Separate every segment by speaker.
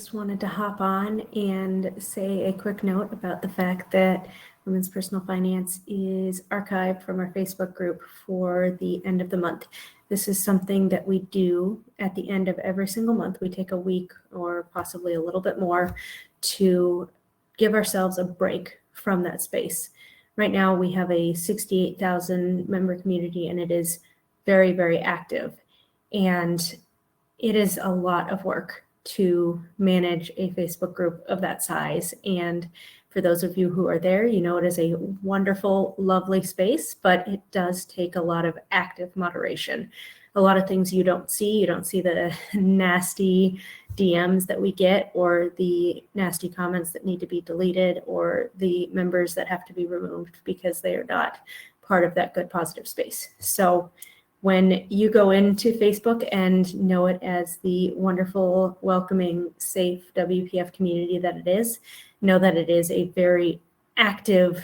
Speaker 1: just wanted to hop on and say a quick note about the fact that Women's Personal Finance is archived from our Facebook group for the end of the month. This is something that we do at the end of every single month. We take a week or possibly a little bit more to give ourselves a break from that space. Right now, we have a 68,000 member community, and it is very, very active. And it is a lot of work to manage a Facebook group of that size. And for those of you who are there, you know it is a wonderful, lovely space, but it does take a lot of active moderation. A lot of things you don't see. You don't see the nasty DMs that we get, or the nasty comments that need to be deleted, or the members that have to be removed because they are not part of that good, positive space. So when you go into Facebook and know it as the wonderful, welcoming, safe WPF community that it is, know that it is a very active,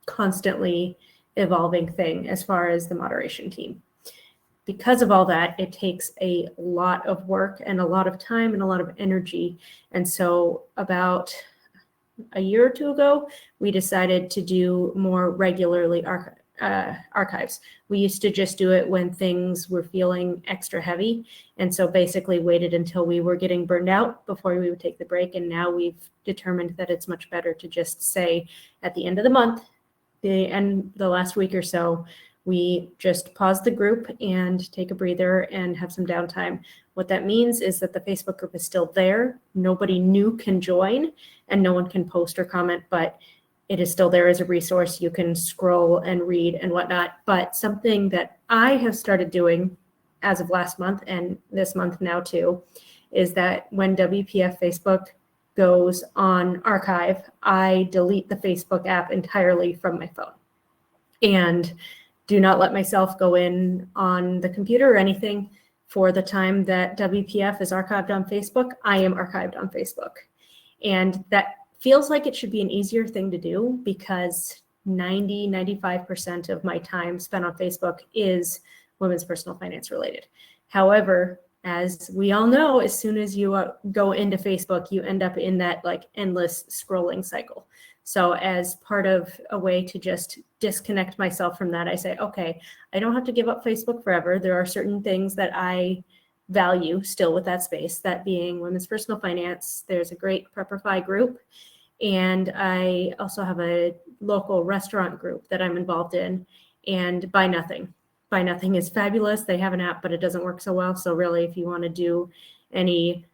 Speaker 1: constantly evolving thing as far as the moderation team. Because of all that, it takes a lot of work and a lot of time and a lot of energy. And so about a year or two ago, we decided to do more regularly archives. We used to just do it when things were feeling extra heavy. And so basically waited until we were getting burned out before we would take the break. And now we've determined that it's much better to just say at the end of the month, the last week or so, we just pause the group and take a breather and have some downtime. What that means is that the Facebook group is still there. Nobody new can join and no one can post or comment, but it is still there as a resource. You can scroll and read and whatnot. But something that I have started doing as of last month and this month now too, is that when WPF Facebook goes on archive, I delete the Facebook app entirely from my phone and do not let myself go in on the computer or anything for the time that WPF is archived on Facebook. I am archived on Facebook. And that feels like it should be an easier thing to do because 95% of my time spent on Facebook is women's personal finance related. However, as we all know, as soon as you go into Facebook, you end up in that like endless scrolling cycle. So as part of a way to just disconnect myself from that, I say, okay, I don't have to give up Facebook forever. There are certain things that I value still with that space, that being women's personal finance. There's a great Prepperify group. And I also have a local restaurant group that I'm involved in, and Buy Nothing. Buy Nothing is fabulous. They have an app, but it doesn't work so well. So really, if you want to do any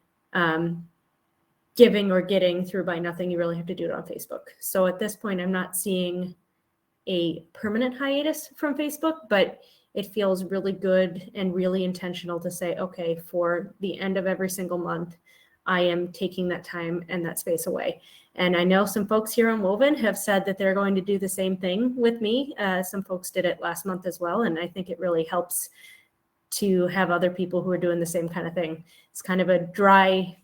Speaker 1: giving or getting through Buy Nothing, you really have to do it on Facebook. So at this point, I'm not seeing a permanent hiatus from Facebook, but it feels really good and really intentional to say, okay, for the end of every single month, I am taking that time and that space away. And I know some folks here on Woven have said that they're going to do the same thing with me. Some folks did it last month as well. And I think it really helps to have other people who are doing the same kind of thing. It's kind of a dry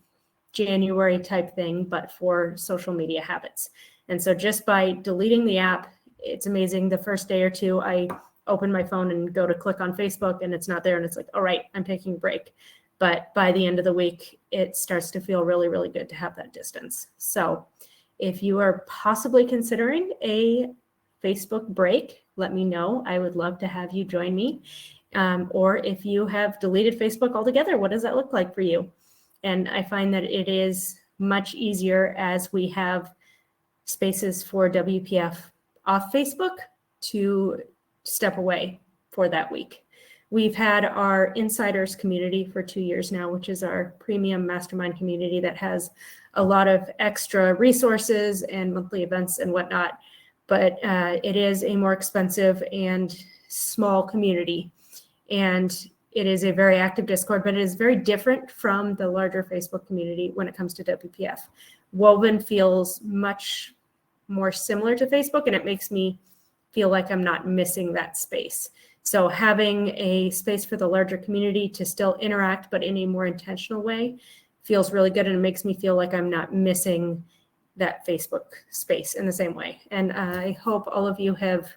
Speaker 1: January type thing, but for social media habits. And so just by deleting the app, it's amazing. The first day or two, I open my phone and go to click on Facebook and it's not there. And it's like, all right, I'm taking a break. But by the end of the week, it starts to feel really, really good to have that distance. So if you are possibly considering a Facebook break, let me know. I would love to have you join me. Or if you have deleted Facebook altogether, what does that look like for you? And I find that it is much easier as we have spaces for WPF off Facebook to step away for that week. We've had our Insiders community for 2 years now, which is our premium mastermind community that has a lot of extra resources and monthly events and whatnot. But it is a more expensive and small community. And it is a very active Discord, but it is very different from the larger Facebook community when it comes to WPF. Woven feels much more similar to Facebook, and it makes me feel like I'm not missing that space. So having a space for the larger community to still interact, but in a more intentional way, feels really good. And it makes me feel like I'm not missing that Facebook space in the same way. And I hope all of you have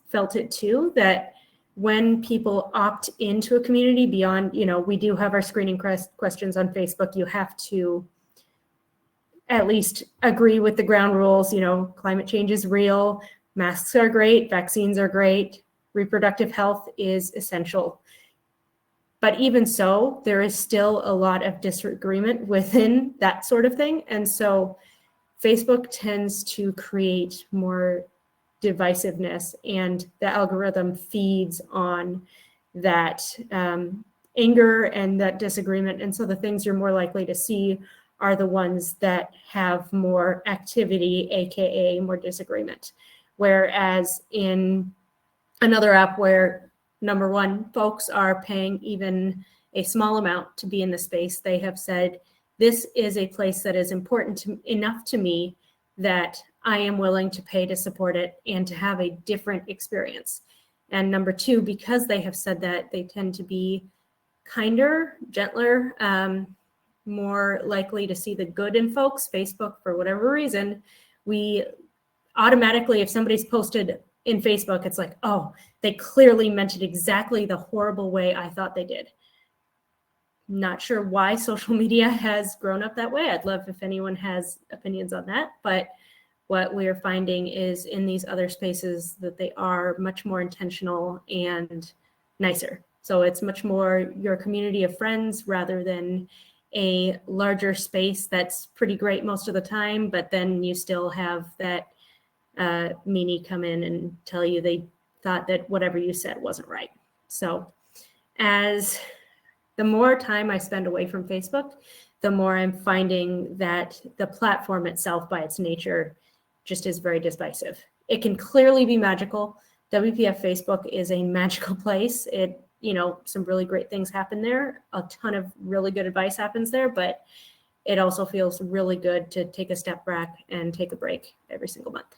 Speaker 1: felt it too, that when people opt into a community beyond, we do have our screening questions on Facebook. You have to at least agree with the ground rules. Climate change is real. Masks are great. Vaccines are great. Reproductive health is essential. But even so, there is still a lot of disagreement within that sort of thing. And so Facebook tends to create more divisiveness, and the algorithm feeds on that anger and that disagreement. And so the things you're more likely to see are the ones that have more activity, AKA more disagreement. Whereas in another app where, number one, folks are paying even a small amount to be in the space, they have said, this is a place that is important enough to me that I am willing to pay to support it and to have a different experience. And number two, because they have said that, they tend to be kinder, gentler, more likely to see the good in folks. Facebook, for whatever reason, we automatically, if somebody's posted in Facebook, it's like, oh, they clearly meant it exactly the horrible way I thought they did. Not sure why social media has grown up that way. I'd love if anyone has opinions on that. But what we're finding is in these other spaces that they are much more intentional and nicer. So it's much more your community of friends rather than a larger space that's pretty great most of the time, but then you still have that meanie come in and tell you they thought that whatever you said wasn't right. So as the more time I spend away from Facebook, the more I'm finding that the platform itself by its nature just is very divisive. It can clearly be magical. WPF Facebook is a magical place. It, some really great things happen there. A ton of really good advice happens there, but it also feels really good to take a step back and take a break every single month.